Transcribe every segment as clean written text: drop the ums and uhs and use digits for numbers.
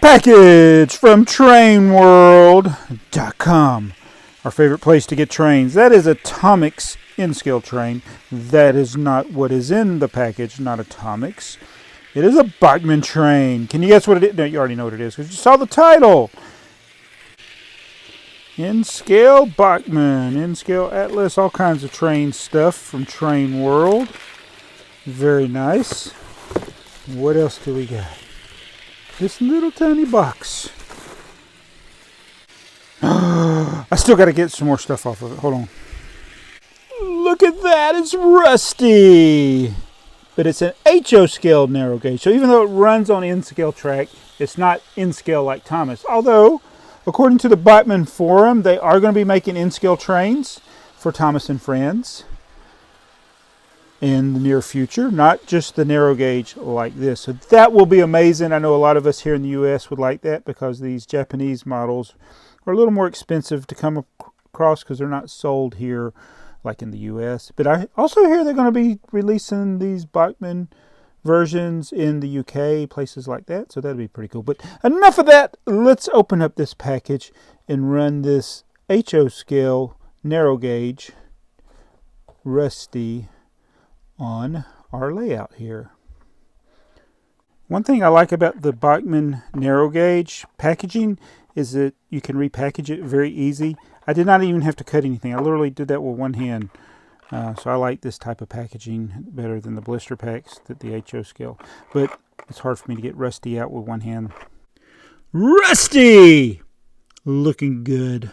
package from trainworld.com, our favorite place to get trains. That is Atomic's N-scale train. That is not what is in the package, not Atomic's. It is a Bachmann train. Can you guess what it is? No, you already know what it is because you saw the title. N-scale Bachmann, N-scale Atlas, all kinds of train stuff from Train World. Very nice. What else do we got? This little tiny box. I still got to get some more stuff off of it. Hold on. Look at that. It's rusty. But it's an HO scale narrow gauge. So even though it runs on N-scale track, it's not N-scale like Thomas. Although, according to the Bachmann forum, they are going to be making N-scale trains for Thomas and Friends in the near future, not just the narrow gauge like this. So that will be amazing. I know a lot of us here in the U.S. would like that because these Japanese models are a little more expensive to come across because they're not sold here like in the U.S. But I also hear they're going to be releasing these Bachmann versions in the UK, places like that. So that'd be pretty cool. But enough of that. Let's open up this package and run this HO scale narrow gauge rusty on our layout here. One thing I like about the Bachmann narrow gauge packaging is that you can repackage it very easy. I did not even have to cut anything. I literally did that with one hand. So I like this type of packaging better than the blister packs that the HO scale. But it's hard for me to get rusty out with one hand. Rusty! Looking good.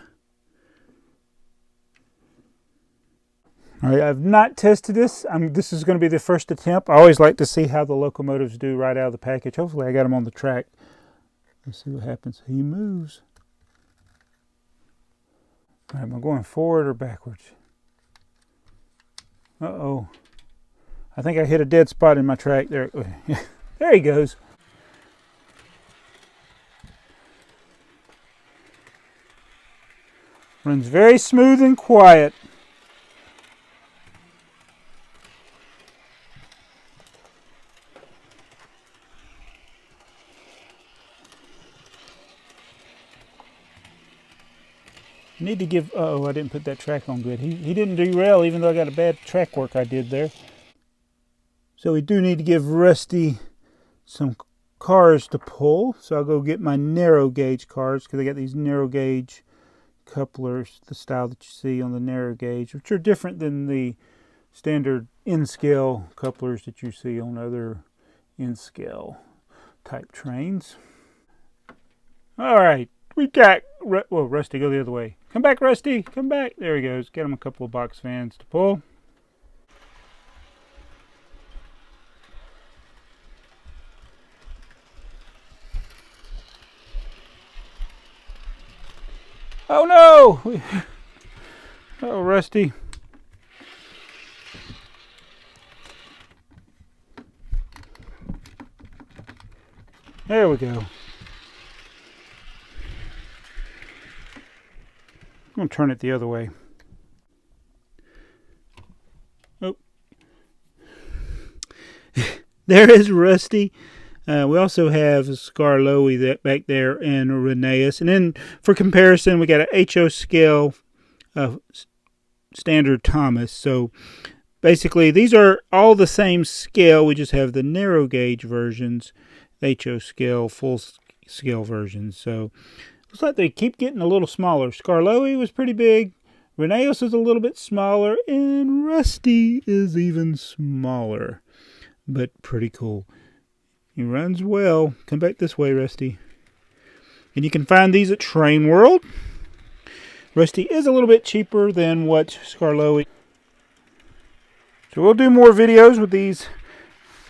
All right, I've not tested this. This is going to be the first attempt. I always like to see how the locomotives do right out of the package. Hopefully I got them on the track. Let's see what happens. He moves. All right, am I going forward or backwards? Uh-oh. I think I hit a dead spot in my track there. There he goes. Runs very smooth and quiet. Need to give, uh-oh, I didn't put that track on good. He didn't derail even though I got a bad track work I did there. So we do need to give Rusty some cars to pull. So I'll go get my narrow gauge cars because I got these narrow gauge couplers, the style that you see on the narrow gauge, which are different than the standard N-scale couplers that you see on other N-scale type trains. All right. We got, well, Rusty, go the other way. Come back, Rusty. Come back. There he goes. Get him a couple of box fans to pull. Oh, no. Oh, Rusty. There we go. I'm going to turn it the other way. Oh. There is Rusty. We also have Skarloey back there and Rheneas. And then for comparison, we got a HO scale standard Thomas. So basically, these are all the same scale. We just have the narrow gauge versions, HO scale, full scale versions. So looks like they keep getting a little smaller. Skarloey was pretty big. Rheneas is a little bit smaller. And Rusty is even smaller. But pretty cool. He runs well. Come back this way, Rusty. And you can find these at Train World. Rusty is a little bit cheaper than what Skarloey. So we'll do more videos with these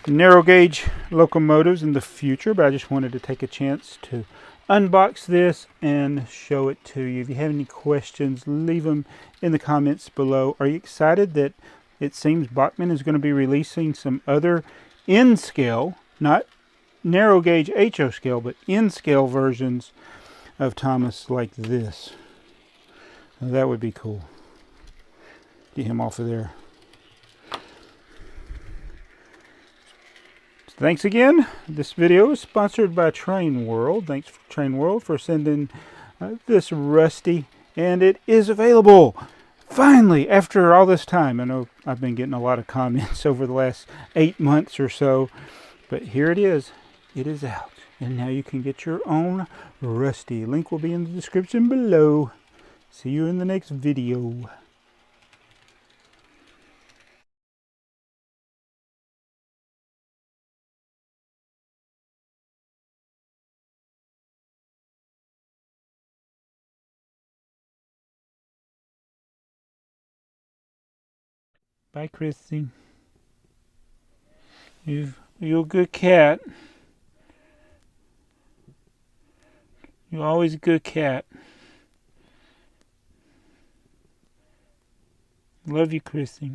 narrow gauge locomotives in the future. But I just wanted to take a chance to unbox this and show it to you. If you have any questions, leave them in the comments below. Are you excited that it seems Bachmann is going to be releasing some other N-scale, not narrow gauge HO scale, but N-scale versions of Thomas like this? Now, that would be cool. Get him off of there. Thanks again. This video is sponsored by Train World. Thanks, Train World, for sending this Rusty, and it is available. Finally, after all this time. I know I've been getting a lot of comments over the last 8 months or so, but here it is. It is out, and now you can get your own Rusty. Link will be in the description below. See you in the next video. Bye, Chrissy. You're a good cat. You're always a good cat. Love you, Chrissy.